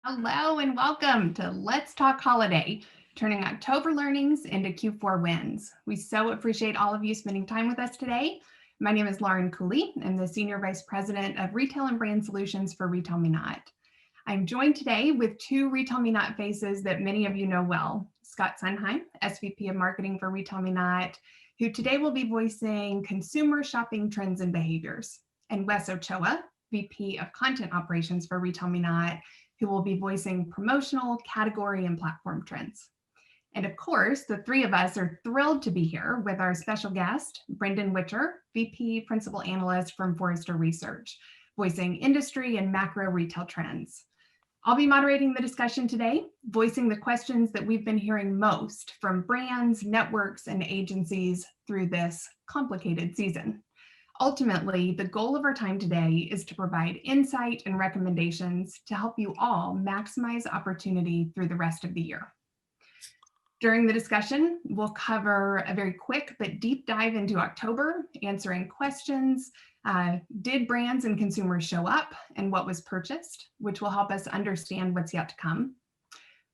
Hello and welcome to Let's Talk Holiday, turning October learnings into Q4 wins. We so appreciate all of you spending time with us today. My name is Lauren Cooley. I'm the Senior Vice President of Retail and Brand Solutions for RetailMeNot. I'm joined today with two RetailMeNot faces that many of you know well, Scott Sundheim, SVP of Marketing for RetailMeNot, who today will be voicing consumer shopping trends and behaviors, and Wes Ochoa, VP of Content Operations for RetailMeNot, who will be voicing promotional, category, and platform trends. And of course, the three of us are thrilled to be here with our special guest, Brendan Witcher, VP Principal Analyst from Forrester Research, voicing industry and macro retail trends. I'll be moderating the discussion today, voicing the questions that we've been hearing most from brands, networks, and agencies through this complicated season. Ultimately, the goal of our time today is to provide insight and recommendations to help you all maximize opportunity through the rest of the year. During the discussion, we'll cover a very quick but deep dive into October, answering questions. Did brands and consumers show up, and what was purchased, which will help us understand what's yet to come?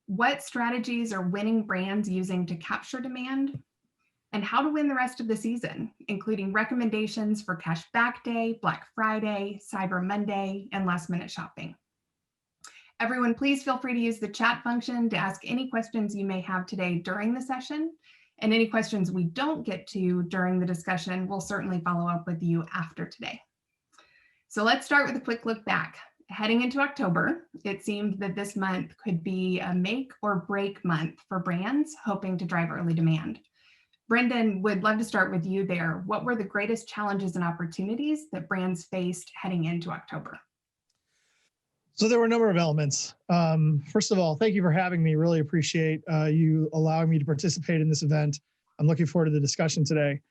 What strategies are winning brands using to capture demand? And how to win the rest of the season, including recommendations for Cash Back Day, Black Friday, Cyber Monday, and last minute shopping. Everyone, please feel free to use the chat function to ask any questions you may have today during the session. And any questions we don't get to during the discussion, we'll certainly follow up with you after today. So let's start with a quick look back. Heading into October, it seemed that this month could be a make or break month for brands hoping to drive early demand. Brendan, would love to start with you there. What were the greatest challenges and opportunities that brands faced heading into October? So there were a number of elements. First of all, thank you for having me. Really appreciate you allowing me to participate in this event. I'm looking forward to the discussion today.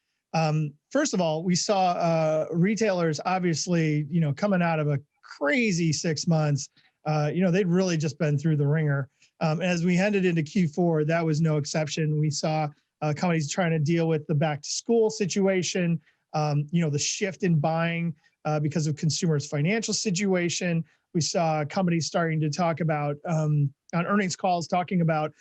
First of all, we saw retailers obviously, coming out of a crazy 6 months. They'd really just been through the ringer. As we headed into Q4, that was no exception. We saw companies trying to deal with the back to school situation, the shift in buying because of consumers' financial situation. We saw companies starting to talk about on earnings calls, talking about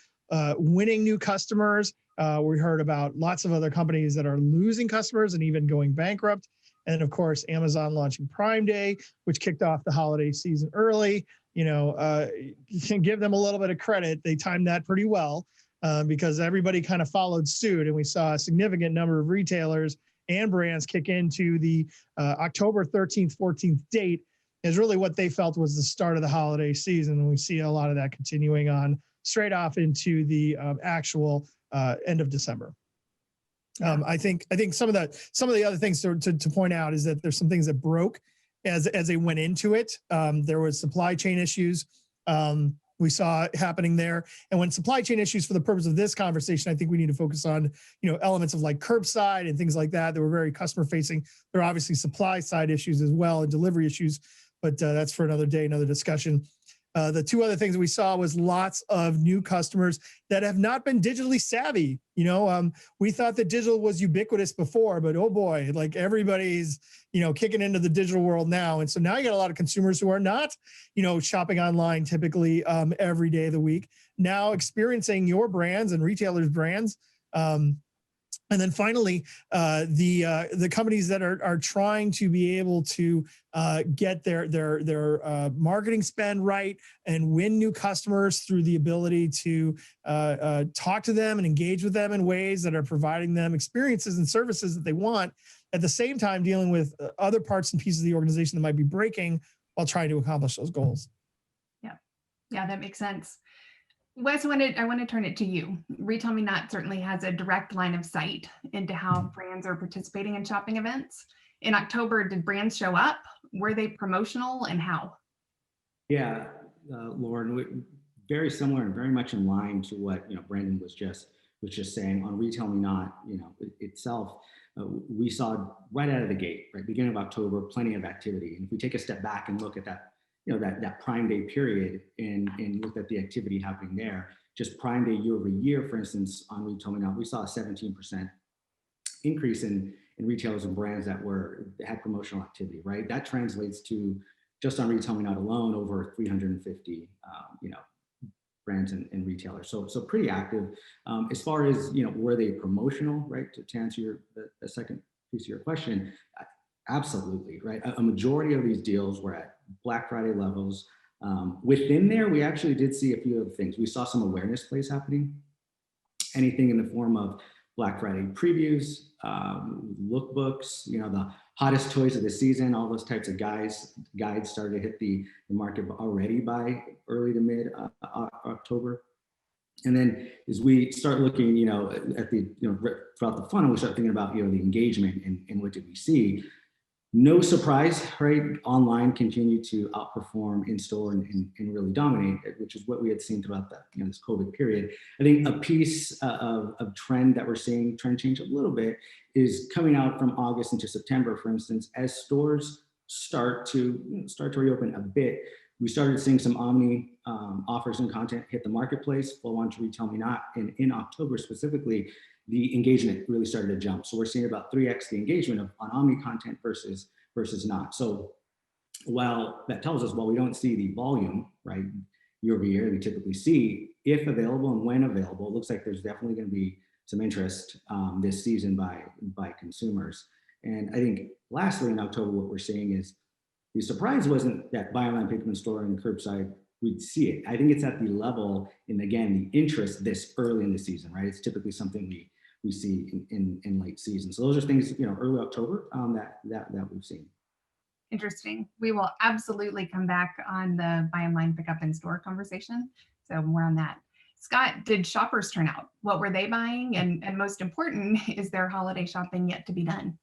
winning new customers. We heard about lots of other companies that are losing customers and even going bankrupt. And of course, Amazon launching Prime Day, which kicked off the holiday season early. You can give them a little bit of credit. They timed that pretty well. Because everybody kind of followed suit, and we saw a significant number of retailers and brands kick into the October 13th, 14th date is really what they felt was the start of the holiday season. And we see a lot of that continuing on straight off into the actual end of December. I think some of the other things to point out is that there's some things that broke as they went into it. There was supply chain issues. We saw happening there. And when supply chain issues, for the purpose of this conversation, I think we need to focus on, elements of like curbside and things like that were very customer facing. There are obviously supply side issues as well and delivery issues, but that's for another day, another discussion. The two other things we saw was lots of new customers that have not been digitally savvy. We thought that digital was ubiquitous before, but oh boy, like everybody's, kicking into the digital world now. And so now you got a lot of consumers who are not, shopping online typically every day of the week, now experiencing your brands and retailers' brands. And then finally, the companies that are trying to be able to get their marketing spend right and win new customers through the ability to talk to them and engage with them in ways that are providing them experiences and services that they want, at the same time dealing with other parts and pieces of the organization that might be breaking while trying to accomplish those goals. Yeah, that makes sense. Wes, I want to turn it to you. RetailMeNot certainly has a direct line of sight into how brands are participating in shopping events. In October, did brands show up? Were they promotional, and how? Yeah, Lauren, very similar and very much in line to what Brendan was just saying on RetailMeNot. Itself, we saw right out of the gate, right beginning of October, plenty of activity. And if we take a step back and look at that, that Prime Day period and look at the activity happening there, just Prime Day year over year, for instance, on RetailMeNot, we saw a 17% increase in retailers and brands that had promotional activity, right? That translates to just on RetailMeNot alone, over 350, brands and retailers. So pretty active. As far as, were they promotional, right? To answer the second piece of your question, absolutely, right? A majority of these deals were at Black Friday levels. Within there, we actually did see a few other things. We saw some awareness plays happening. Anything in the form of Black Friday previews, lookbooks, the hottest toys of the season, all those types of guides started to hit the market already by early to mid October. And then as we start looking, at the, throughout the funnel, we start thinking about, the engagement and what did we see? No surprise, right? Online continued to outperform in store and really dominate, which is what we had seen throughout this COVID period. I think a piece of trend that we're seeing trend change a little bit is coming out from August into September, for instance, as stores start to reopen a bit. We started seeing some omni offers and content hit the marketplace, flow onto RetailMeNot, and in October specifically, the engagement really started to jump. So we're seeing about 3x the engagement on omni content versus not. So while that tells us, while we don't see the volume, right, year over year, we typically see, if available and when available, it looks like there's definitely going to be some interest this season by consumers. And I think lastly in October, what we're seeing is the surprise wasn't that buy online, pick up in store and curbside, we'd see it. I think it's at the level, and again, the interest this early in the season, right? It's typically something we see in late season. So those are things, early October that we've seen. Interesting. We will absolutely come back on the buy online, pick up in store conversation. So more on that. Scott, did shoppers turn out? What were they buying? And most important, is their holiday shopping yet to be done?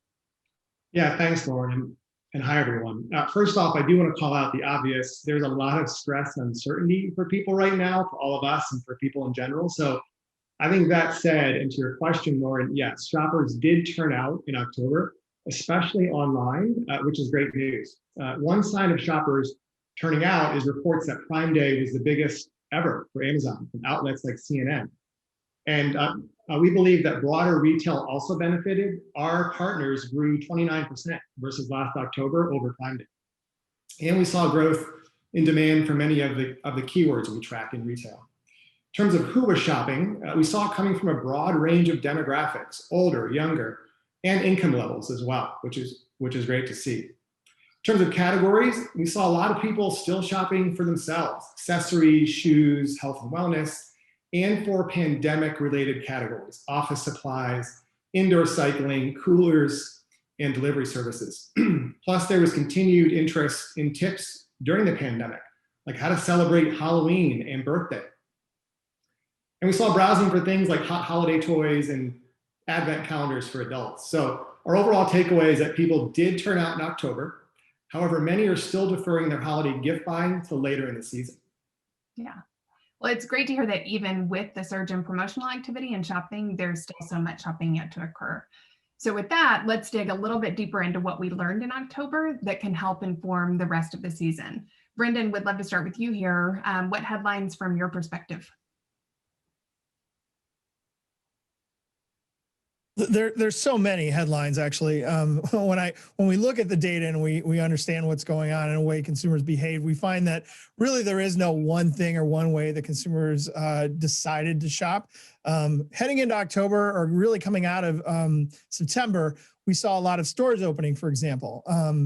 Yeah, thanks, Lauren. And hi, everyone. First off, I do want to call out the obvious. There's a lot of stress and uncertainty for people right now, for all of us and for people in general. So I think that said, and to your question, Lauren, yes, shoppers did turn out in October, especially online, which is great news. One sign of shoppers turning out is reports that Prime Day was the biggest ever for Amazon from outlets like CNN. And we believe that broader retail also benefited. Our partners grew 29% versus last October over Prime Day. And we saw growth in demand for many of the keywords we track in retail. In terms of who was shopping, we saw it coming from a broad range of demographics, older, younger, and income levels as well, which is great to see. In terms of categories, we saw a lot of people still shopping for themselves, accessories, shoes, health and wellness, and for pandemic-related categories, office supplies, indoor cycling, coolers, and delivery services. Plus, there was continued interest in tips during the pandemic, like how to celebrate Halloween and birthday. And we saw browsing for things like hot holiday toys and advent calendars for adults. So our overall takeaway is that people did turn out in October. However, many are still deferring their holiday gift buying till later in the season. Yeah. Well, it's great to hear that even with the surge in promotional activity and shopping, there's still so much shopping yet to occur. So with that, let's dig a little bit deeper into what we learned in October that can help inform the rest of the season. Brendan, would love to start with you here. What headlines from your perspective? There's so many headlines actually. When we look at the data and we understand what's going on and the way consumers behave, we find that really there is no one thing or one way that consumers decided to shop. Heading into October, or really coming out of September, we saw a lot of stores opening, for example.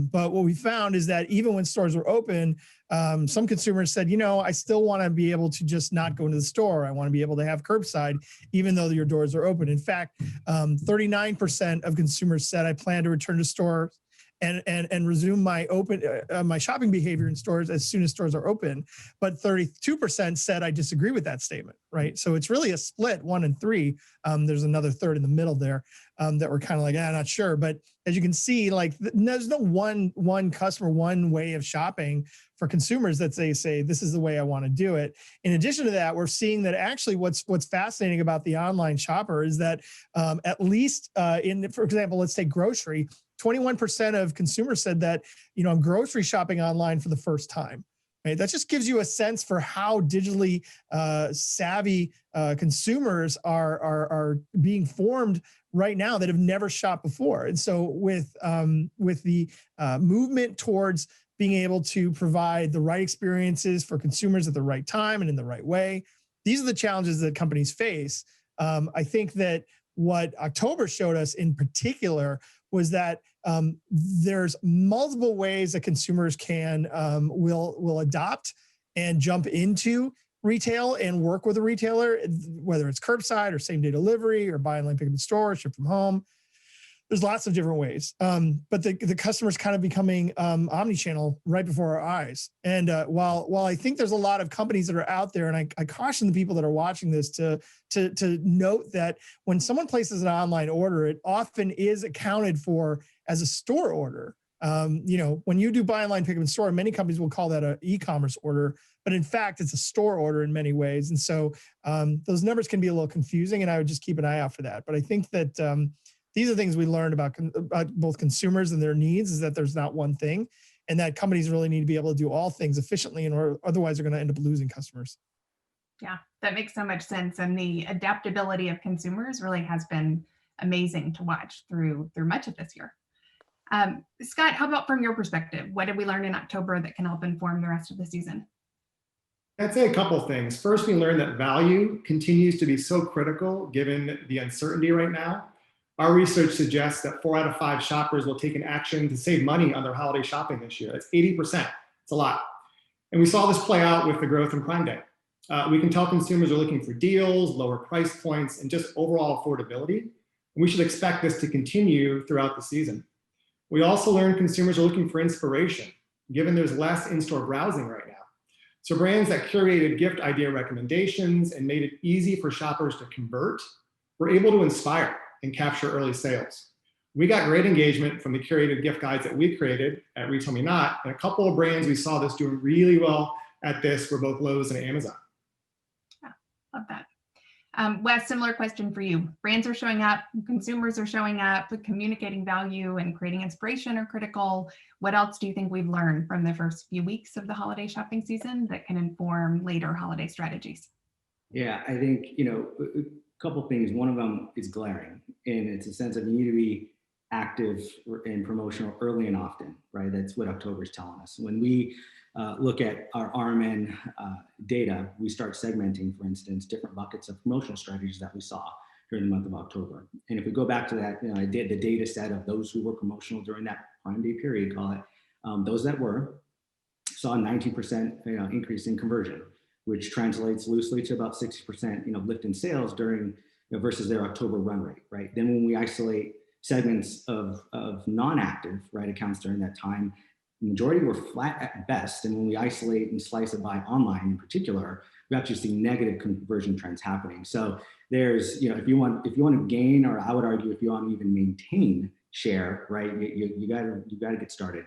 But what we found is that even when stores were open, some consumers said, I still want to be able to just not go into the store. I want to be able to have curbside, even though your doors are open. In fact, 39% of consumers said, I plan to return to stores and resume my my shopping behavior in stores as soon as stores are open. But 32% said, I disagree with that statement, right? So it's really a split, 1 and 3. There's another third in the middle there that we're kind of like, not sure. But as you can see, like there's no one customer, one way of shopping for consumers that they say, this is the way I want to do it. In addition to that, we're seeing that actually what's fascinating about the online shopper is that at least for example, let's take grocery, 21% of consumers said that, I'm grocery shopping online for the first time. Right? That just gives you a sense for how digitally savvy consumers are being formed right now that have never shopped before. And so with the movement towards being able to provide the right experiences for consumers at the right time and in the right way. These are the challenges that companies face. I think that what October showed us in particular was that there's multiple ways that consumers will adopt and jump into retail and work with a retailer, whether it's curbside or same day delivery or buy online, pick up in store, ship from home. There's lots of different ways, but the customer's kind of becoming omni-channel right before our eyes. And while I think there's a lot of companies that are out there, and I caution the people that are watching this to note that when someone places an online order, it often is accounted for as a store order. When you do buy online, pick up in store, many companies will call that an e-commerce order, but in fact, it's a store order in many ways. And so those numbers can be a little confusing, and I would just keep an eye out for that. But I think that these are things we learned about both consumers and their needs, is that there's not one thing, and that companies really need to be able to do all things efficiently, or otherwise they're going to end up losing customers. Yeah, that makes so much sense. And the adaptability of consumers really has been amazing to watch through much of this year. Scott, how about from your perspective? What did we learn in October that can help inform the rest of the season? I'd say a couple of things. First, we learned that value continues to be so critical given the uncertainty right now. Our research suggests that 4 out of 5 shoppers will take an action to save money on their holiday shopping this year. That's 80%. It's a lot. And we saw this play out with the growth in Prime Day. We can tell consumers are looking for deals, lower price points, and just overall affordability. And we should expect this to continue throughout the season. We also learned consumers are looking for inspiration, given there's less in-store browsing right now. So brands that curated gift idea recommendations and made it easy for shoppers to convert were able to inspire and capture early sales. We got great engagement from the curated gift guides that we created at RetailMeNot, and a couple of brands we saw this doing really well at this were both Lowe's and Amazon. Yeah, love that. Wes, similar question for you. Brands are showing up, consumers are showing up, communicating value and creating inspiration are critical. What else do you think we've learned from the first few weeks of the holiday shopping season that can inform later holiday strategies? Yeah, I think, a couple things. One of them is glaring, and it's a sense of you need to be active and promotional early and often, right? That's what October is telling us. When we look at our RMN data, we start segmenting, for instance, different buckets of promotional strategies that we saw during the month of October. And if we go back to that, I did the data set of those who were promotional during that Prime Day period, call it, those that saw a 19% increase in conversion, which translates loosely to about 60% lift in sales during versus their October run rate, right? Then when we isolate segments of non-active accounts during that time, the majority were flat at best. And when we isolate and slice it by online in particular, we actually see negative conversion trends happening. So there's, if you want to gain, or I would argue if you want to even maintain share, right, you got to get started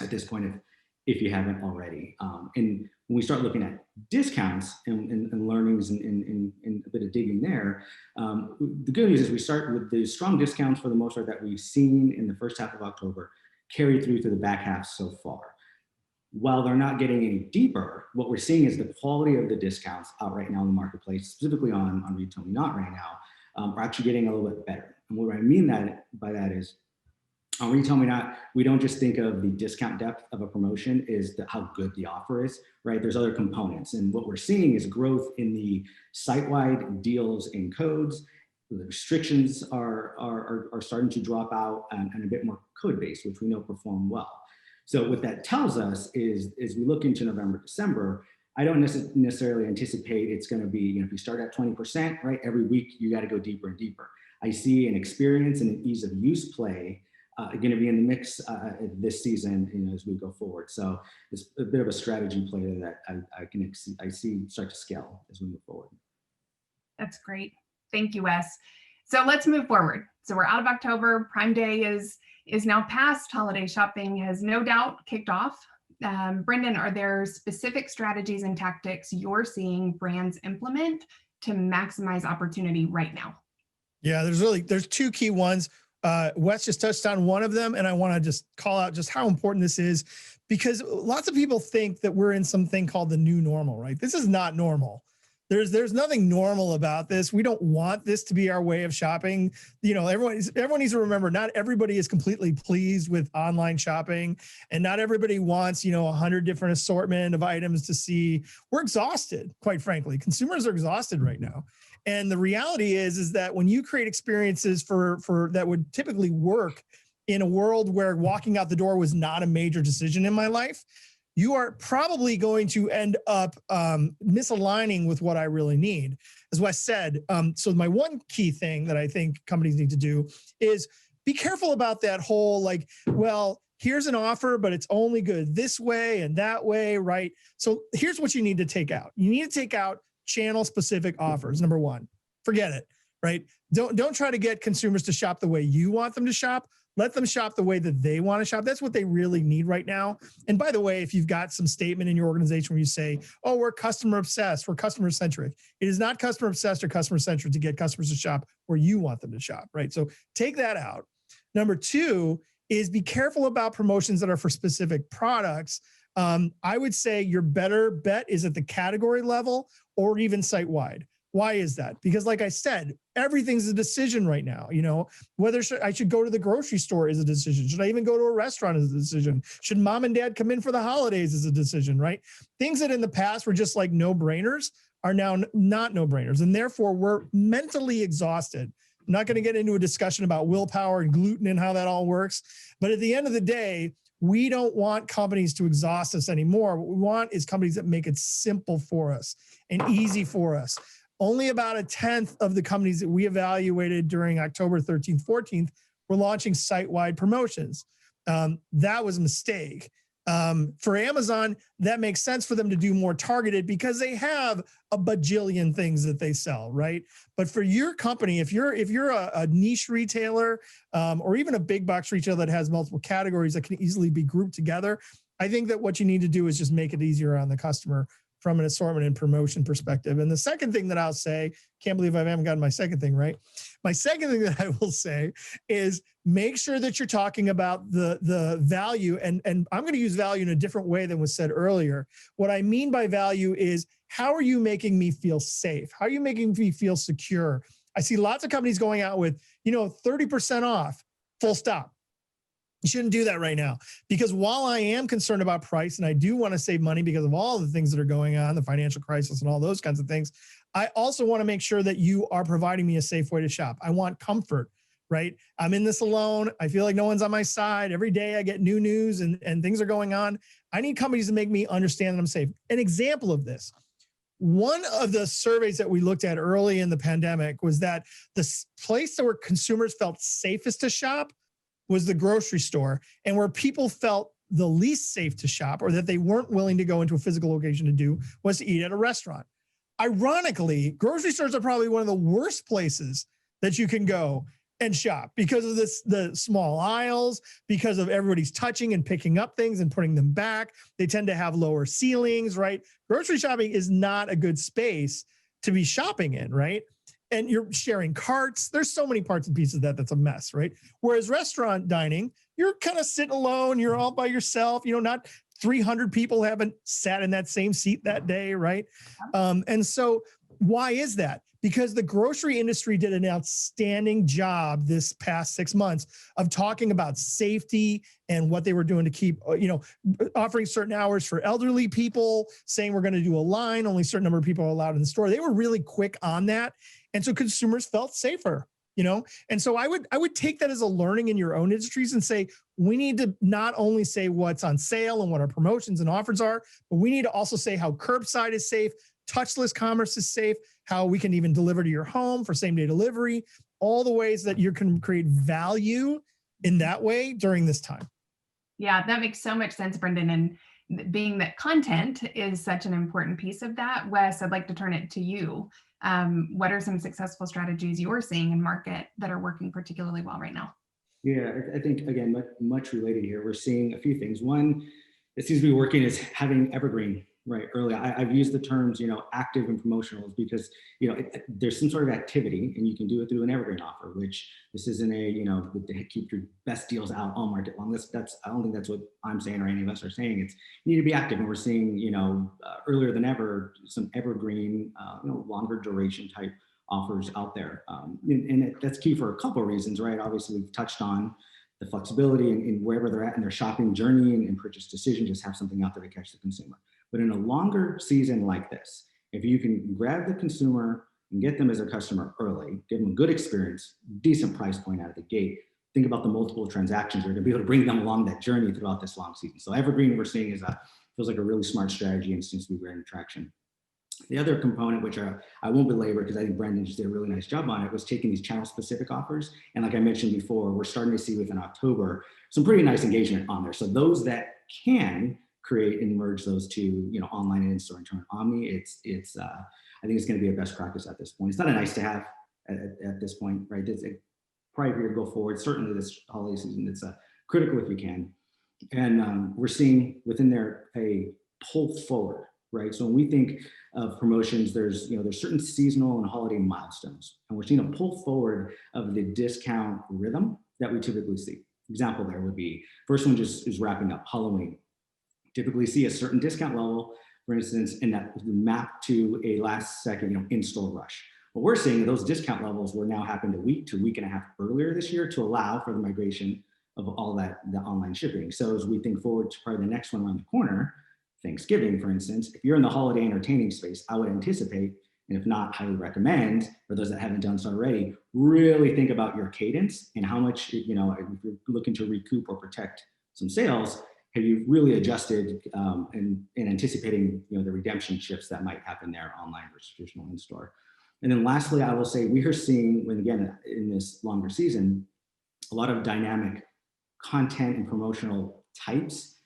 at this point if you haven't already. And when we start looking at discounts and learnings and a bit of digging there, the good news is we start with the strong discounts for the most part that we've seen in the first half of October carried through to the back half so far. While they're not getting any deeper, what we're seeing is the quality of the discounts out right now in the marketplace, specifically on RetailMeNot right now, are actually getting a little bit better. And what I mean by that is, on RetailMeNot, we don't just think of the discount depth of a promotion is how good the offer is, right? There's other components. And what we're seeing is growth in the site-wide deals and codes. The restrictions are starting to drop out, and a bit more code-based, which we know perform well. So what that tells us is we look into November, December, I don't necessarily anticipate it's going to be, if you start at 20%, right, every week you got to go deeper and deeper. I see an experience and an ease of use play going to be in the mix this season, as we go forward. So it's a bit of a strategy play that I see start to scale as we move forward. That's great. Thank you, Wes. So let's move forward. So we're out of October. Prime Day is now past. Holiday shopping has no doubt kicked off. Brendan, are there specific strategies and tactics you're seeing brands implement to maximize opportunity right now? Yeah, there's 2 key ones. Wes just touched on one of them, and I want to just call out just how important this is, because lots of people think that we're in something called the new normal, right? This is not normal. There's nothing normal about this. We don't want this to be our way of shopping. You know, everyone needs to remember, not everybody is completely pleased with online shopping, and not everybody wants, 100 different assortment of items to see. We're exhausted, quite frankly. Consumers are exhausted right now. And the reality is that when you create experiences for that would typically work in a world where walking out the door was not a major decision in my life, you are probably going to end up misaligning with what I really need. As Wes said, so my one key thing that I think companies need to do is be careful about that whole like, well, here's an offer, but it's only good this way and that way, right? So here's what you need to take out. You need to take out channel specific offers. Number one, forget it, right? Don't try to get consumers to shop the way you want them to shop. Let them shop the way that they want to shop. That's what they really need right now. And by the way, if you've got some statement in your organization where you say, oh, we're customer obsessed, we're customer centric, it is not customer obsessed or customer centric to get customers to shop where you want them to shop, right? So take that out. Number two is be careful about promotions that are for specific products. I would say your better bet is at the category level or even site-wide. Why is that? Because like I said, everything's a decision right now. Whether I should go to the grocery store is a decision. Should I even go to a restaurant is a decision. Should mom and dad come in for the holidays is a decision, right? Things that in the past were just like no-brainers are now not no-brainers. And therefore we're mentally exhausted. I'm not going to get into a discussion about willpower and gluten and how that all works. But at the end of the day, we don't want companies to exhaust us anymore. What we want is companies that make it simple for us and easy for us. Only about 1/10 of the companies that we evaluated during October 13th, 14th were launching site-wide promotions. That was a mistake. For Amazon, that makes sense for them to do more targeted because they have a bajillion things that they sell, right? But for your company, if you're a niche retailer or even a big box retailer that has multiple categories that can easily be grouped together, I think that what you need to do is just make it easier on the customer from an assortment and promotion perspective. And the second thing that I'll say, can't believe I haven't gotten my second thing right. My second thing that I will say is make sure that you're talking about the value. And I'm going to use value in a different way than was said earlier. What I mean by value is, how are you making me feel safe? How are you making me feel secure? I see lots of companies going out with, 30% off, full stop. You shouldn't do that right now, because while I am concerned about price and I do want to save money because of all the things that are going on, the financial crisis and all those kinds of things, I also want to make sure that you are providing me a safe way to shop. I want comfort, right? I'm in this alone. I feel like no one's on my side. Every day I get new news and things are going on. I need companies to make me understand that I'm safe. An example of this, one of the surveys that we looked at early in the pandemic was that the place where consumers felt safest to shop was the grocery store, and where people felt the least safe to shop or that they weren't willing to go into a physical location to do was to eat at a restaurant. Ironically, grocery stores are probably one of the worst places that you can go and shop because of the small aisles, because of everybody's touching and picking up things and putting them back. They tend to have lower ceilings, right? Grocery shopping is not a good space to be shopping in, right? And you're sharing carts. There's so many parts and pieces of that's a mess, right? Whereas restaurant dining, you're kind of sitting alone, you're all by yourself, not 300 people haven't sat in that same seat that day, right? And so why is that? Because the grocery industry did an outstanding job this past 6 months of talking about safety and what they were doing to keep, offering certain hours for elderly people, saying we're going to do a line, only a certain number of people are allowed in the store. They were really quick on that. And so consumers felt safer, and so I would take that as a learning in your own industries and say, we need to not only say what's on sale and what our promotions and offers are, but we need to also say how curbside is safe, touchless commerce is safe, how we can even deliver to your home for same day delivery, all the ways that you can create value in that way during this time. Yeah, that makes so much sense, Brendan. And being that content is such an important piece of that, Wes, I'd like to turn it to you. What are some successful strategies you're seeing in market that are working particularly well right now? Yeah, I think, again, much related here. We're seeing a few things. One, it seems to be working is having evergreen right, earlier, I've used the terms, active and promotionals because, there's some sort of activity and you can do it through an evergreen offer, which this isn't a, keep your best deals out all market long. I don't think that's what I'm saying or any of us are saying. It's, you need to be active. And we're seeing, earlier than ever, some evergreen, longer duration type offers out there. And that's key for a couple of reasons, right? Obviously, we've touched on the flexibility in wherever they're at in their shopping journey and purchase decision, just have something out there to catch the consumer. But in a longer season like this, if you can grab the consumer and get them as a customer early, give them a good experience, decent price point out of the gate, think about the multiple transactions you're going to be able to bring them along that journey throughout this long season. So evergreen we're seeing feels like a really smart strategy and seems to be gaining traction. The other component, which I won't belabor because I think Brendan just did a really nice job on it, was taking these channel specific offers. And like I mentioned before, we're starting to see within October some pretty nice engagement on there. So those that can create and merge those two, online and in-store and turn omni, I think it's going to be a best practice at this point. It's not a nice to have at this point, right? It's probably here to go forward. Certainly this holiday season, it's critical if you can. And we're seeing within there a pull forward, right? So when we think of promotions, there's certain seasonal and holiday milestones, and we're seeing a pull forward of the discount rhythm that we typically see. Example there would be, first one just is wrapping up Halloween. Typically see a certain discount level, for instance, and that map to a last second, in-store rush. What we're seeing, those discount levels were now happened a week to a week and a half earlier this year to allow for the migration of all that, the online shipping. So as we think forward to probably the next one around the corner, Thanksgiving, for instance, if you're in the holiday entertaining space, I would anticipate, and if not, highly recommend, for those that haven't done so already, really think about your cadence and how much, if you're looking to recoup or protect some sales, have you really adjusted and anticipating, the redemption shifts that might happen there online versus traditional in-store. And then lastly, I will say we are seeing, when again, in this longer season, a lot of dynamic content and promotional types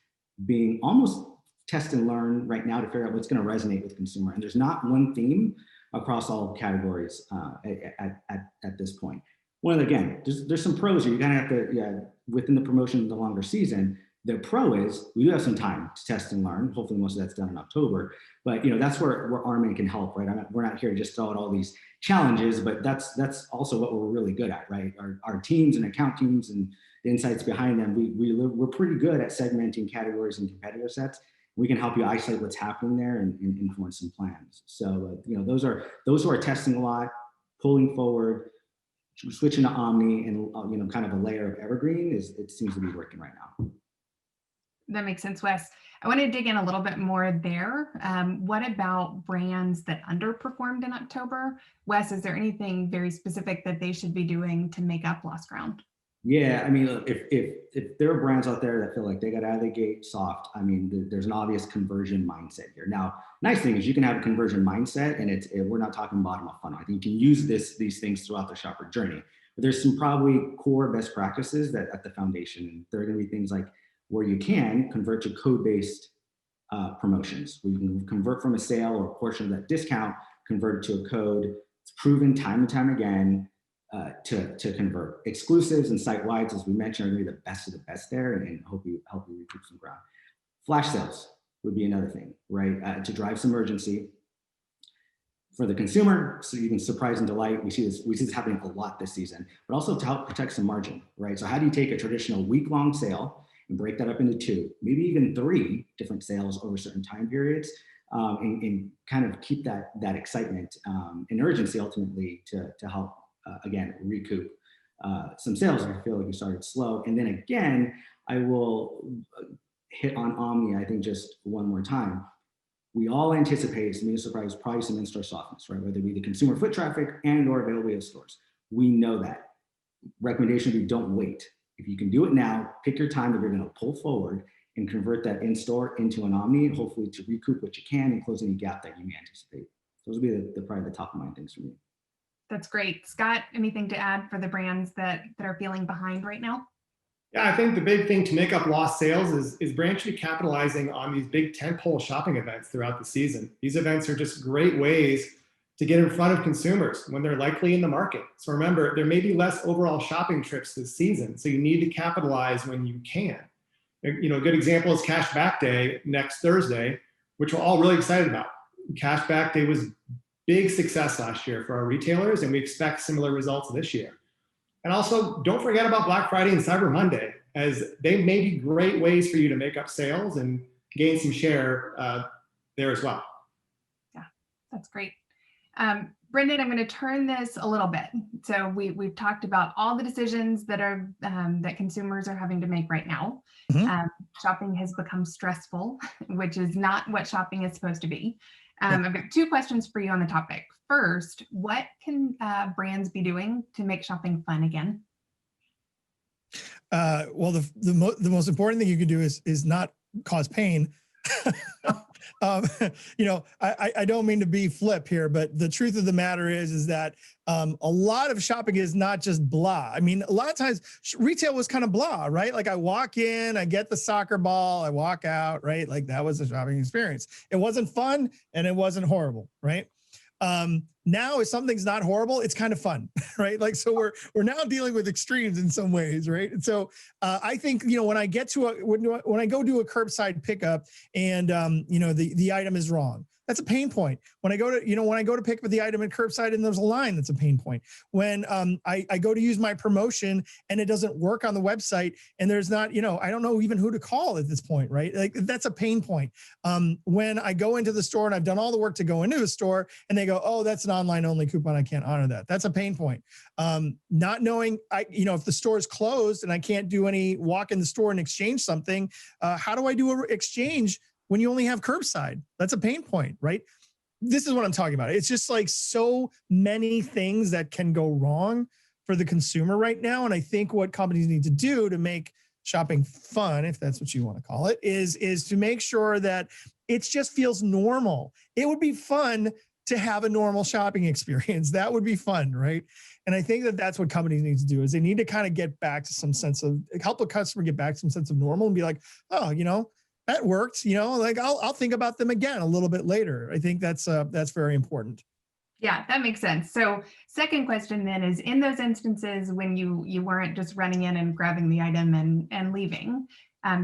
being almost test and learn right now to figure out what's going to resonate with consumer. And there's not one theme across all categories at this point. Well, again, there's some pros here. You kind of have to, within the promotion of the longer season, the pro is we do have some time to test and learn. Hopefully most of that's done in October, but that's where Armin can help, right? We're not here to just throw out all these challenges, but that's also what we're really good at, right? Our teams and account teams and the insights behind them, we're pretty good at segmenting categories and competitor sets. We can help you isolate what's happening there and influence some plans. So, those who are testing a lot, pulling forward, switching to omni, and kind of a layer of evergreen it seems to be working right now. That makes sense, Wes. I want to dig in a little bit more there. What about brands that underperformed in October? Wes, is there anything very specific that they should be doing to make up lost ground? Yeah, I mean, if there are brands out there that feel like they got out of the gate soft, I mean, there's an obvious conversion mindset here. Now, nice thing is you can have a conversion mindset, and we're not talking bottom of funnel. I think you can use these things throughout the shopper journey. But there's some probably core best practices that at the foundation, and there are going to be things like where you can convert to code-based promotions, where you can convert from a sale or a portion of that discount, convert it to a code. It's proven time and time again to convert. Exclusives and site-wides, as we mentioned, are going to be the best of the best there, and help you recoup some ground. Flash sales would be another thing, right? To drive some urgency for the consumer, so you can surprise and delight. We see this happening a lot this season, but also to help protect some margin, right? So how do you take a traditional week-long sale and break that up into 2, maybe even 3 different sales over certain time periods, and kind of keep that excitement and urgency ultimately to help again recoup some sales if you feel like you started slow. And then again, I will hit on omni, I think, just one more time. We all anticipate some surprise, probably some in-store softness, right? Whether it be the consumer foot traffic and or availability of stores. We know that. Recommendation would be don't wait. If you can do it now, pick your time that you're going to pull forward and convert that in-store into an omni, and hopefully to recoup what you can and close any gap that you may anticipate. Those would be probably the top of mind things for me. That's great. Scott, anything to add for the brands that are feeling behind right now? Yeah, I think the big thing to make up lost sales is brands should be capitalizing on these big tentpole shopping events throughout the season. These events are just great ways to get in front of consumers when they're likely in the market. So remember, there may be less overall shopping trips this season, so you need to capitalize when you can. A good example is Cashback Day next Thursday, which we're all really excited about. Cashback Day was big success last year for our retailers, and we expect similar results this year. And also, don't forget about Black Friday and Cyber Monday, as they may be great ways for you to make up sales and gain some share there as well. Yeah, that's great. Brendan, I'm going to turn this a little bit. So we've talked about all the decisions that are that consumers are having to make right now. Mm-hmm. Shopping has become stressful, which is not what shopping is supposed to be. I've got two questions for you on the topic. First, what can brands be doing to make shopping fun again? Well, the most important thing you can do is not cause pain. I don't mean to be flip here, but the truth of the matter is that a lot of shopping is not just blah. I mean, a lot of times retail was kind of blah, right? Like I walk in, I get the soccer ball, I walk out, right? Like that was a shopping experience. It wasn't fun and it wasn't horrible, right? Now if something's not horrible, it's kind of fun, right? Like, so we're now dealing with extremes in some ways, right? And so I think, when I get to when I go do a curbside pickup and, the item is wrong, that's a pain point. When I go to pick up the item at curbside and there's a line, that's a pain point. When I go to use my promotion and it doesn't work on the website and there's not, I don't know even who to call at this point, right? Like that's a pain point. When I go into the store and I've done all the work to go into the store and they go, oh, that's an online only coupon, I can't honor that. That's a pain point. Not knowing, if the store is closed and I can't do any walk in the store and exchange something, how do I do an exchange when you only have curbside? That's a pain point, right? This is what I'm talking about. It's just like so many things that can go wrong for the consumer right now. And I think what companies need to do to make shopping fun, if that's what you want to call it, is to make sure that it just feels normal. It would be fun to have a normal shopping experience. That would be fun, right? And I think that that's what companies need to do, is they need to kind of get back to some sense of, help a customer get back to some sense of normal and be like, oh, that worked, like I'll think about them again a little bit later. I think that's very important. Yeah, that makes sense. So second question then is, in those instances when you weren't just running in and grabbing the item and leaving,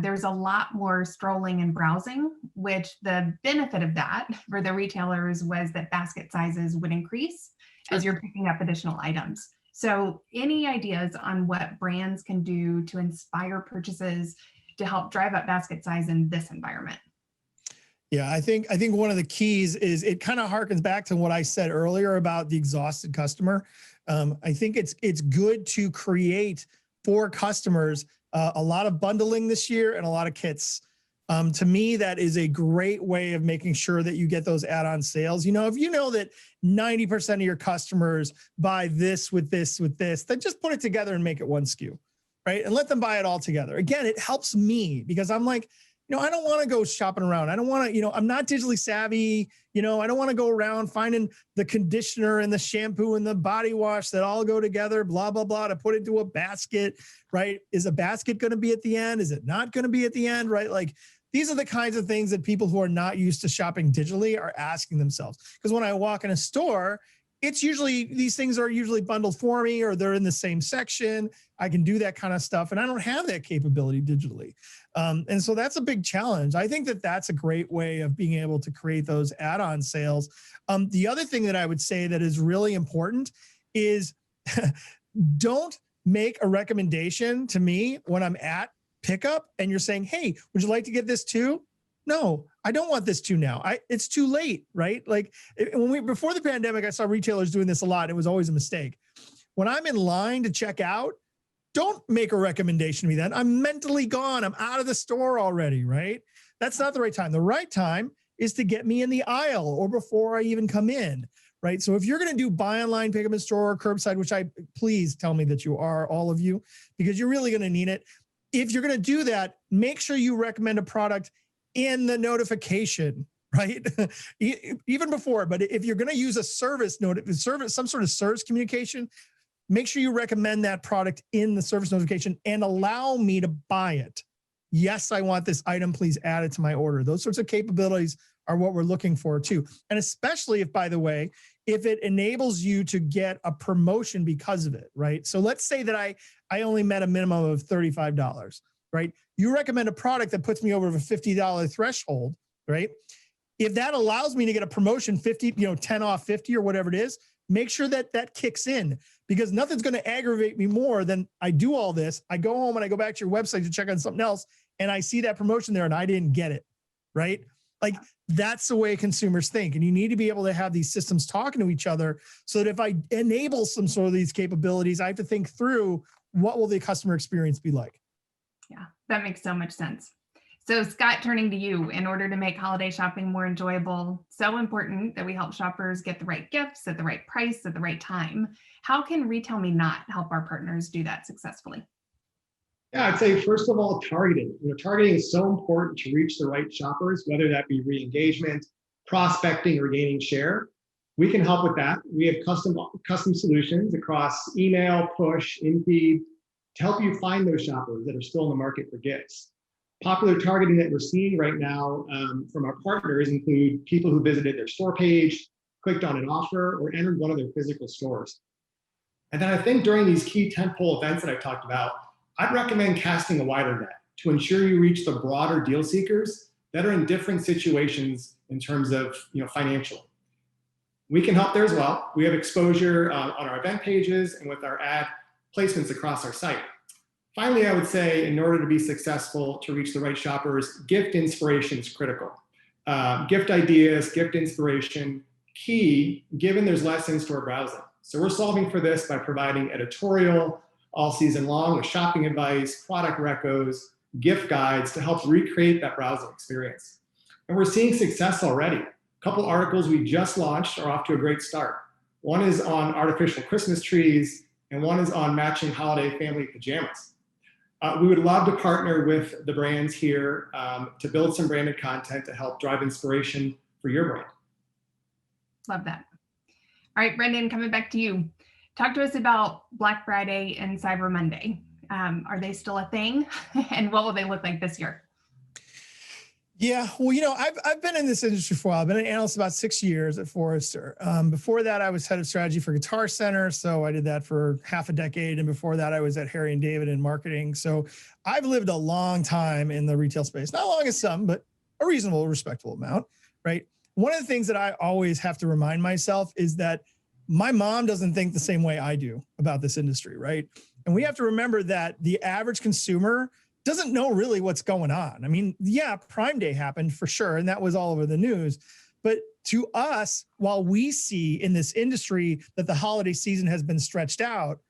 there's a lot more strolling and browsing, which the benefit of that for the retailers was that basket sizes would increase as you're picking up additional items. So any ideas on what brands can do to inspire purchases to help drive up basket size in this environment? Yeah, I think one of the keys is it kind of harkens back to what I said earlier about the exhausted customer. I think it's good to create for customers a lot of bundling this year and a lot of kits. To me, that is a great way of making sure that you get those add-on sales. If you know that 90% of your customers buy this with this with this, then just put it together and make it one SKU. Right? And let them buy it all together. Again, it helps me because I'm like, I don't want to go shopping around. I don't want to, I'm not digitally savvy. I don't want to go around finding the conditioner and the shampoo and the body wash that all go together, blah, blah, blah, to put into a basket, right? Is a basket going to be at the end? Is it not going to be at the end, right? Like these are the kinds of things that people who are not used to shopping digitally are asking themselves. Because when I walk in a store, these things are usually bundled for me or they're in the same section. I can do that kind of stuff. And I don't have that capability digitally. And so that's a big challenge. I think that that's a great way of being able to create those add-on sales. The other thing that I would say that is really important is don't make a recommendation to me when I'm at pickup and you're saying, hey, would you like to get this too? No, I don't want this too now. It's too late, right? Like before the pandemic, I saw retailers doing this a lot. It was always a mistake. When I'm in line to check out, don't make a recommendation to me then. I'm mentally gone. I'm out of the store already, right? That's not the right time. The right time is to get me in the aisle or before I even come in, right? So if you're going to do buy online, pick up in store, or curbside, which please tell me that you are, all of you, because you're really going to need it. If you're going to do that, make sure you recommend a product in the notification, right? Even before, but if you're going to use a some sort of service communication, make sure you recommend that product in the service notification and allow me to buy it. Yes, I want this item. Please add it to my order. Those sorts of capabilities are what we're looking for too. And especially if, by the way, if it enables you to get a promotion because of it, right? So let's say that I only met a minimum of $35, right? You recommend a product that puts me over a $50 threshold, right? If that allows me to get a promotion 50, 10 off 50 or whatever it is, make sure that that kicks in, because nothing's going to aggravate me more than I do all this. I go home and I go back to your website to check on something else, and I see that promotion there and I didn't get it, right? Like, that's the way consumers think. And you need to be able to have these systems talking to each other so that if I enable some sort of these capabilities, I have to think through what will the customer experience be like. Yeah, that makes so much sense. So Scott, turning to you, in order to make holiday shopping more enjoyable, so important that we help shoppers get the right gifts at the right price at the right time. How can RetailMeNot help our partners do that successfully? Yeah, I'd say first of all, targeting. Targeting is so important to reach the right shoppers, whether that be re-engagement, prospecting, or gaining share. We can help with that. We have custom solutions across email, push, in-feed to help you find those shoppers that are still in the market for gifts. Popular targeting that we're seeing right now from our partners include people who visited their store page, clicked on an offer, or entered one of their physical stores. And then I think during these key tentpole events that I talked about, I'd recommend casting a wider net to ensure you reach the broader deal seekers that are in different situations in terms of financial. We can help there as well. We have exposure on our event pages and with our ad placements across our site. Finally, I would say in order to be successful to reach the right shoppers, gift inspiration is critical. Gift ideas, gift inspiration, key, given there's less in-store browsing. So we're solving for this by providing editorial all season long with shopping advice, product recos, gift guides to help recreate that browsing experience. And we're seeing success already. A couple articles we just launched are off to a great start. One is on artificial Christmas trees, and one is on matching holiday family pajamas. We would love to partner with the brands here to build some branded content to help drive inspiration for your brand. Love that. All right, Brendan, coming back to you. Talk to us about Black Friday and Cyber Monday. Are they still a thing? And what will they look like this year? Yeah, well, I've been in this industry for a while. I've been an analyst about 6 years at Forrester. Before that, I was head of strategy for Guitar Center. So I did that for half a decade. And before that, I was at Harry & David in marketing. So I've lived a long time in the retail space. Not long as some, but a reasonable, respectable amount, right? One of the things that I always have to remind myself is that my mom doesn't think the same way I do about this industry, right? And we have to remember that the average consumer doesn't know really what's going on. I mean, yeah, Prime Day happened for sure, and that was all over the news. But to us, while we see in this industry that the holiday season has been stretched out,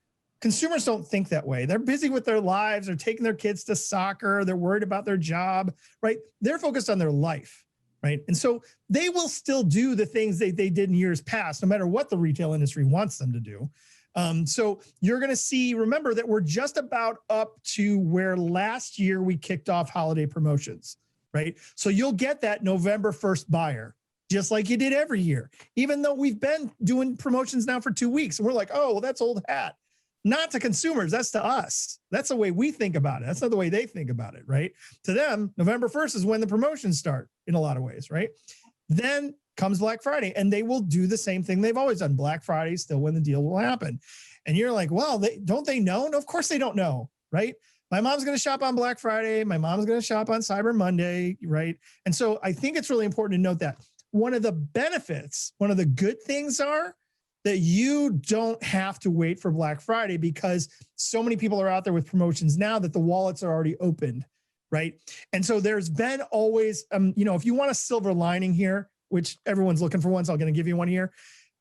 consumers don't think that way. They're busy with their lives. They're taking their kids to soccer. They're worried about their job, right? They're focused on their life, right? And so they will still do the things they did in years past, no matter what the retail industry wants them to do. So you're going to see, remember that we're just about up to where last year we kicked off holiday promotions, right? So you'll get that November 1st buyer, just like you did every year, even though we've been doing promotions now for 2 weeks. And we're like, oh, well, that's old hat. Not to consumers, that's to us. That's the way we think about it. That's not the way they think about it, right? To them, November 1st is when the promotions start in a lot of ways, right? Then comes Black Friday, and they will do the same thing they've always done. Black Friday is still when the deal will happen. And you're like, well, don't they know? No, of course they don't know, right? My mom's going to shop on Black Friday. My mom's going to shop on Cyber Monday, right? And so I think it's really important to note that one of the benefits, one of the good things are that you don't have to wait for Black Friday because so many people are out there with promotions now that the wallets are already opened, right? And so there's been always, if you want a silver lining here, which everyone's looking for one, so I'm going to give you one here.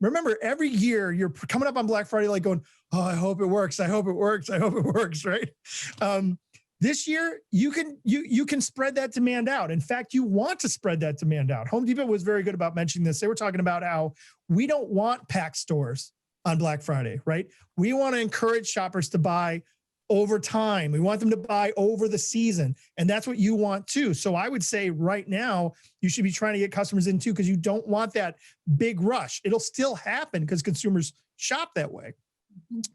Remember, every year you're coming up on Black Friday like going, oh, I hope it works. I hope it works. I hope it works, right? This year, you can spread that demand out. In fact, you want to spread that demand out. Home Depot was very good about mentioning this. They were talking about how we don't want packed stores on Black Friday, right? We want to encourage shoppers to buy over time. We want them to buy over the season. And that's what you want too. So I would say right now, you should be trying to get customers in too, because you don't want that big rush. It'll still happen because consumers shop that way,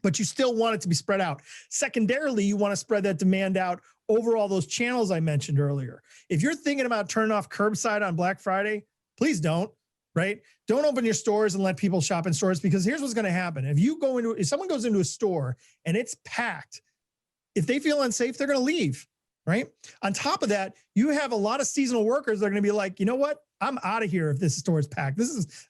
but you still want it to be spread out. Secondarily, you want to spread that demand out over all those channels I mentioned earlier. If you're thinking about turning off curbside on Black Friday, please don't, right? Don't open your stores and let people shop in stores, because here's what's going to happen. If someone goes into a store and it's packed, if they feel unsafe, they're going to leave, right? On top of that, you have a lot of seasonal workers that are going to be like, you know what? I'm out of here if this store is packed.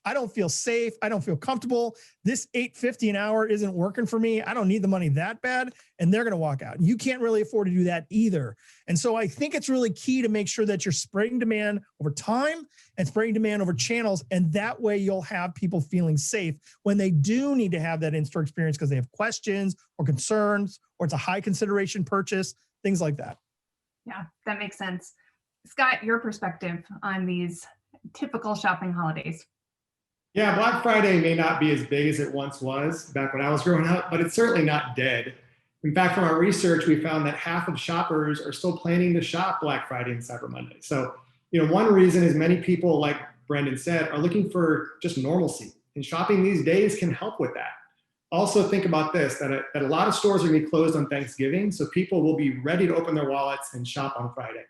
I don't feel safe. I don't feel comfortable. This $8.50 an hour isn't working for me. I don't need the money that bad. And they're going to walk out. You can't really afford to do that either. And so I think it's really key to make sure that you're spreading demand over time and spreading demand over channels. And that way you'll have people feeling safe when they do need to have that in-store experience because they have questions or concerns, or it's a high consideration purchase, things like that. Yeah, that makes sense. Scott, your perspective on these typical shopping holidays. Yeah, Black Friday may not be as big as it once was back when I was growing up, but it's certainly not dead. In fact, from our research, we found that half of shoppers are still planning to shop Black Friday and Cyber Monday. So, one reason is many people, like Brendan said, are looking for just normalcy, and shopping these days can help with that. Also, think about this, that a lot of stores are going to be closed on Thanksgiving, so people will be ready to open their wallets and shop on Friday.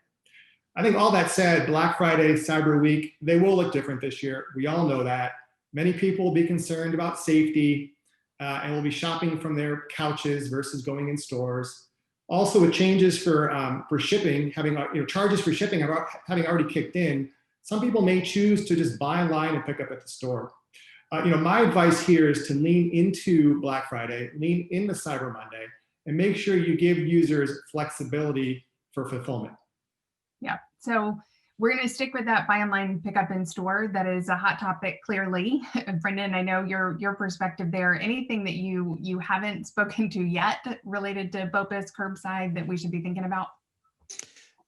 I think all that said, Black Friday, Cyber Week, they will look different this year. We all know that. Many people will be concerned about safety and will be shopping from their couches versus going in stores. Also, with changes for shipping, having charges for shipping having already kicked in, some people may choose to just buy online and pick up at the store. My advice here is to lean into Black Friday, lean into Cyber Monday, and make sure you give users flexibility for fulfillment. Yeah, so we're going to stick with that buy online, pick up in store. That is a hot topic, clearly. Brendan, I know your perspective there. Anything that you haven't spoken to yet related to BOPUS, curbside, that we should be thinking about?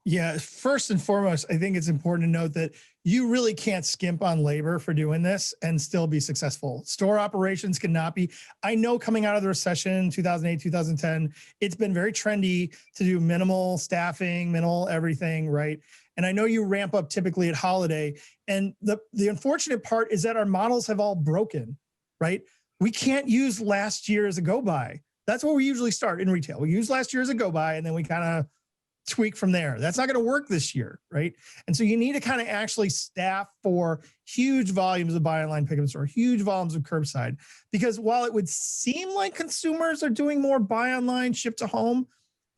Yeah, first and foremost, I think it's important to note that you really can't skimp on labor for doing this and still be successful. Store operations cannot be. I know coming out of the recession, 2008, 2010, it's been very trendy to do minimal staffing, minimal everything, right? And I know you ramp up typically at holiday. And the unfortunate part is that our models have all broken, right? We can't use last year as a go-by. That's where we usually start in retail. We use last year as a go-by, and then we kind of tweak from there. That's not going to work this year, right? And so you need to kind of actually staff for huge volumes of buy online, pick up in store, huge volumes of curbside. Because while it would seem like consumers are doing more buy online, ship to home,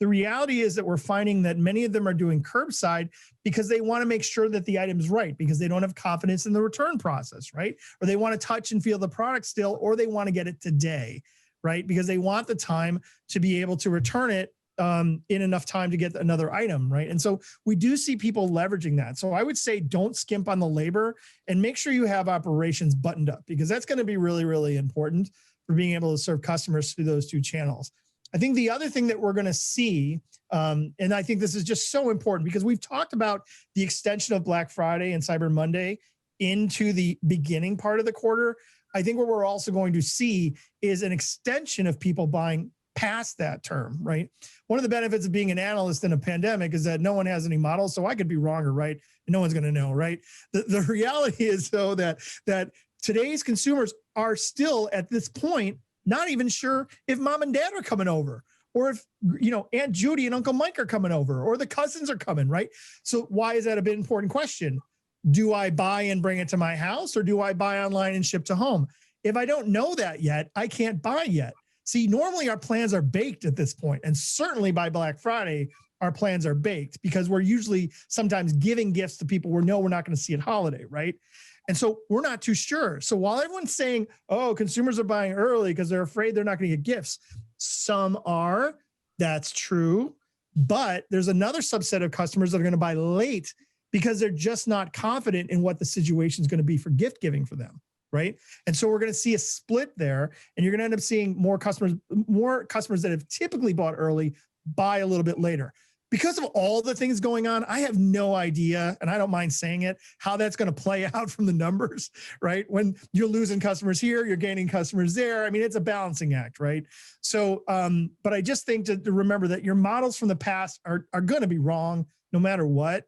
the reality is that we're finding that many of them are doing curbside because they want to make sure that the item's right, because they don't have confidence in the return process, right? Or they want to touch and feel the product still, or they want to get it today, right? Because they want the time to be able to return it in enough time to get another item, right? And so we do see people leveraging that. So I would say don't skimp on the labor and make sure you have operations buttoned up, because that's going to be really, really important for being able to serve customers through those two channels. I think the other thing that we're going to see, and I think this is just so important because we've talked about the extension of Black Friday and Cyber Monday into the beginning part of the quarter. I think what we're also going to see is an extension of people buying past that term, right? One of the benefits of being an analyst in a pandemic is that no one has any models, so I could be wrong or right, and no one's going to know, right? The reality is, though, that today's consumers are still at this point not even sure if mom and dad are coming over, or if Aunt Judy and Uncle Mike are coming over, or the cousins are coming, right? So why is that a big important question? Do I buy and bring it to my house, or do I buy online and ship to home? If I don't know that yet, I can't buy yet. See, normally our plans are baked at this point, and certainly by Black Friday, our plans are baked because we're usually sometimes giving gifts to people we're not going to see at holiday, right? And so we're not too sure. So while everyone's saying, oh, consumers are buying early because they're afraid they're not going to get gifts, some are, that's true. But there's another subset of customers that are going to buy late because they're just not confident in what the situation is going to be for gift giving for them. Right. And so we're going to see a split there, and you're going to end up seeing more customers that have typically bought early buy a little bit later. Because of all the things going on, I have no idea, and I don't mind saying it, how that's going to play out from the numbers, right? When you're losing customers here, you're gaining customers there. I mean, it's a balancing act, right? So, but I just think to remember that your models from the past are going to be wrong no matter what.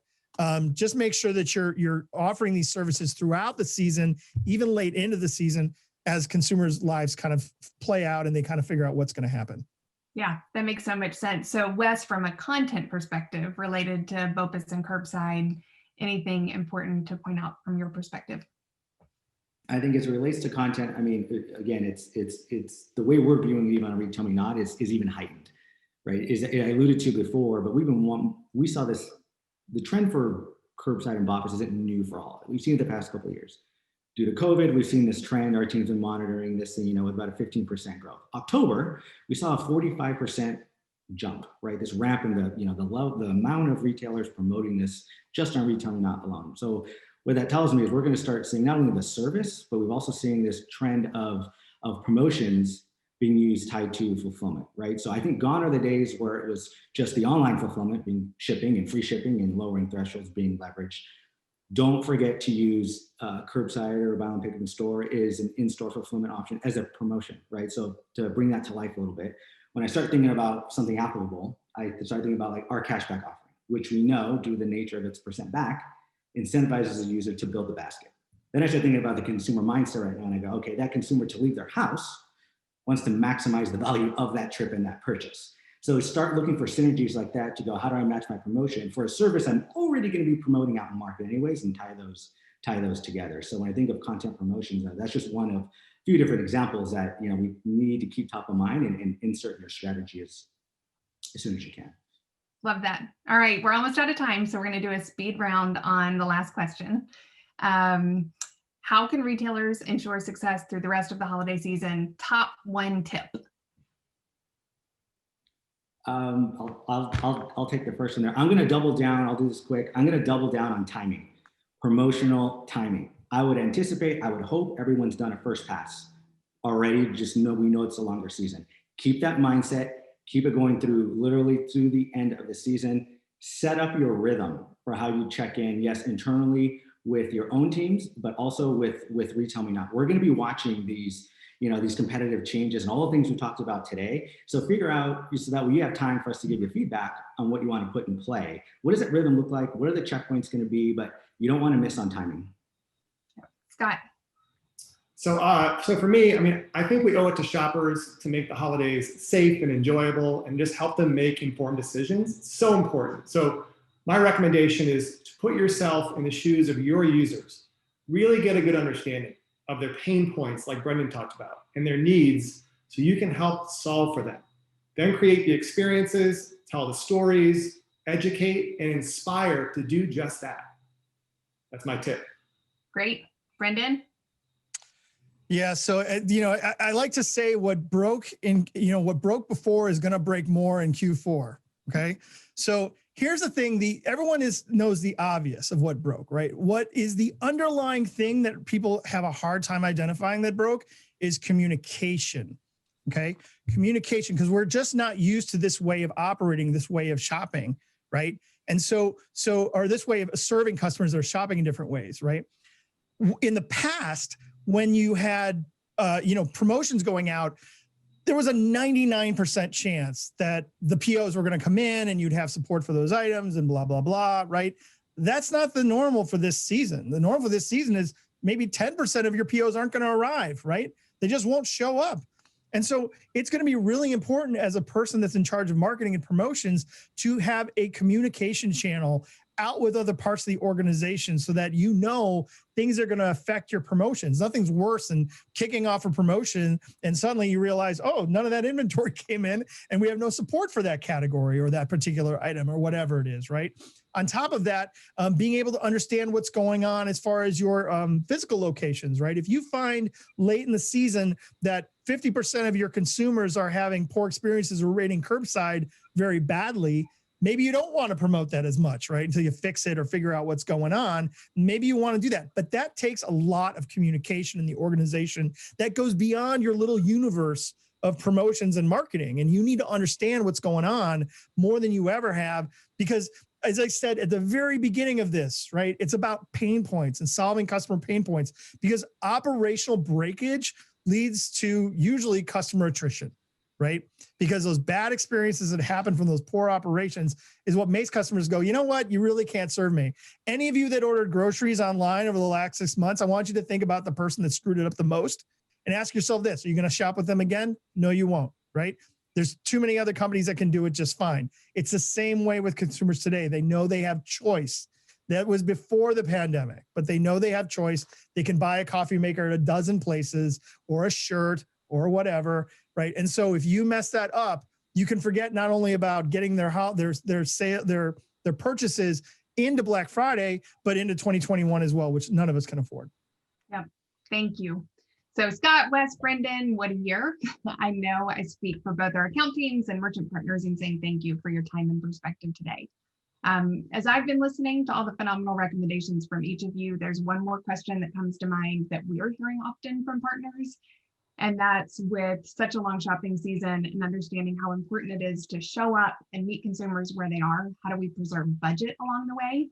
Just make sure that you're offering these services throughout the season, even late into the season, as consumers' lives kind of play out and they kind of figure out what's going to happen. Yeah, that makes so much sense. So Wes, from a content perspective related to BOPUS and curbside, anything important to point out from your perspective? I think as it relates to content, I mean, again, it's the way we're viewing it even on RetailMeNot is even heightened, right? Is I alluded to before, but we saw this, the trend for curbside and BOPUS isn't new for all. We've seen it the past couple of years. Due to COVID, we've seen this trend. Our team's been monitoring this, with about a 15% growth. October, we saw a 45% jump, right? This ramp in the amount of retailers promoting this just on RetailMeNot alone. So what that tells me is we're going to start seeing not only the service, but we've also seen this trend of promotions being used tied to fulfillment, right? So I think gone are the days where it was just the online fulfillment being shipping and free shipping and lowering thresholds being leveraged. Don't forget to use curbside or buy and pick up in store is an in-store fulfillment option as a promotion, right? So to bring that to life a little bit, when I start thinking about something applicable, I start thinking about like our cashback offering, which we know due to the nature of its percent back, incentivizes the user to build the basket. Then I start thinking about the consumer mindset right now, and I go, okay, that consumer to leave their house wants to maximize the value of that trip and that purchase. So start looking for synergies like that to go, how do I match my promotion for a service I'm already going to be promoting out in the market anyways, and tie those together. So when I think of content promotions, that's just one of a few different examples that we need to keep top of mind and insert in your strategy as soon as you can. Love that. All right, we're almost out of time, so we're going to do a speed round on the last question. How can retailers ensure success through the rest of the holiday season? Top one tip. I'll take the first one there. I'm going to double down. I'll do this quick. I'm going to double down on timing, promotional timing. I would hope everyone's done a first pass already. Just know we know it's a longer season. Keep that mindset. Keep it going literally through the end of the season. Set up your rhythm for how you check in. Yes, internally with your own teams, but also with RetailMeNot. We're going to be watching these competitive changes and all the things we talked about today. So figure out so that we have time for us to give you feedback on what you want to put in play. What does that rhythm look like? What are the checkpoints going to be? But you don't want to miss on timing. Scott. So for me, I think we owe it to shoppers to make the holidays safe and enjoyable and just help them make informed decisions. It's so important. So my recommendation is to put yourself in the shoes of your users. Really get a good understanding of their pain points, like Brendan talked about, and their needs, so you can help solve for them. Then create the experiences, tell the stories, educate, and inspire to do just that. That's my tip. Great. Brendan? Yeah, so I like to say what broke before is going to break more in Q4. Okay, so here's the thing: everyone knows the obvious of what broke, right? What is the underlying thing that people have a hard time identifying that broke is communication. Okay, communication, because we're just not used to this way of operating, this way of shopping, right? And or this way of serving customers that are shopping in different ways, right? In the past, when you had promotions going out, there was a 99% chance that the POs were going to come in and you'd have support for those items and blah, blah, blah, right? That's not the normal for this season. The normal for this season is maybe 10% of your POs aren't going to arrive, right? They just won't show up. And so it's going to be really important as a person that's in charge of marketing and promotions to have a communication channel out with other parts of the organization so that things are going to affect your promotions. Nothing's worse than kicking off a promotion and suddenly you realize, oh, none of that inventory came in and we have no support for that category or that particular item or whatever it is, right? On top of that, being able to understand what's going on as far as your physical locations, right? If you find late in the season that 50% of your consumers are having poor experiences or rating curbside very badly, maybe you don't want to promote that as much, right? Until you fix it or figure out what's going on. Maybe you want to do that, but that takes a lot of communication in the organization that goes beyond your little universe of promotions and marketing. And you need to understand what's going on more than you ever have, because as I said at the very beginning of this, right, it's about pain points and solving customer pain points, because operational breakage leads to usually customer attrition, right? Because those bad experiences that happen from those poor operations is what makes customers go, you know what, you really can't serve me. Any of you that ordered groceries online over the last 6 months, I want you to think about the person that screwed it up the most and ask yourself this: are you going to shop with them again? No, you won't, right? There's too many other companies that can do it just fine. It's the same way with consumers today. They know they have choice. That was before the pandemic, but they know they have choice. They can buy a coffee maker at a dozen places or a shirt or whatever, right? And so if you mess that up, you can forget not only about getting their purchases into Black Friday, but into 2021 as well, which none of us can afford. Yep. Thank you. So Scott, Wes, Brendan, what a year. I know I speak for both our account teams and merchant partners in saying thank you for your time and perspective today. As I've been listening to all the phenomenal recommendations from each of you, there's one more question that comes to mind that we're hearing often from partners. And that's with such a long shopping season and understanding how important it is to show up and meet consumers where they are. How do we preserve budget along the way?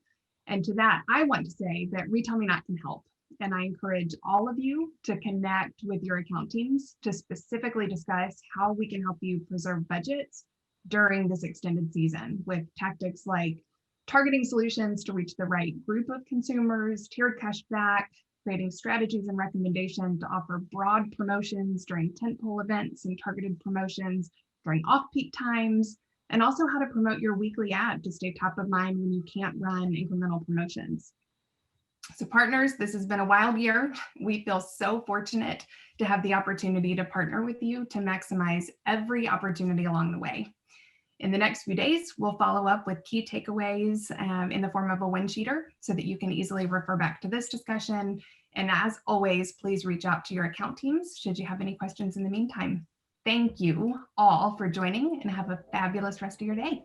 And to that, I want to say that RetailMeNot can help. And I encourage all of you to connect with your account teams to specifically discuss how we can help you preserve budgets during this extended season with tactics like targeting solutions to reach the right group of consumers, tiered cashback, creating strategies and recommendations to offer broad promotions during tentpole events and targeted promotions during off-peak times, and also how to promote your weekly ad to stay top of mind when you can't run incremental promotions. So partners, this has been a wild year. We feel so fortunate to have the opportunity to partner with you to maximize every opportunity along the way. In the next few days, we'll follow up with key takeaways in the form of a win sheeter so that you can easily refer back to this discussion. And as always, please reach out to your account teams should you have any questions in the meantime. Thank you all for joining and have a fabulous rest of your day.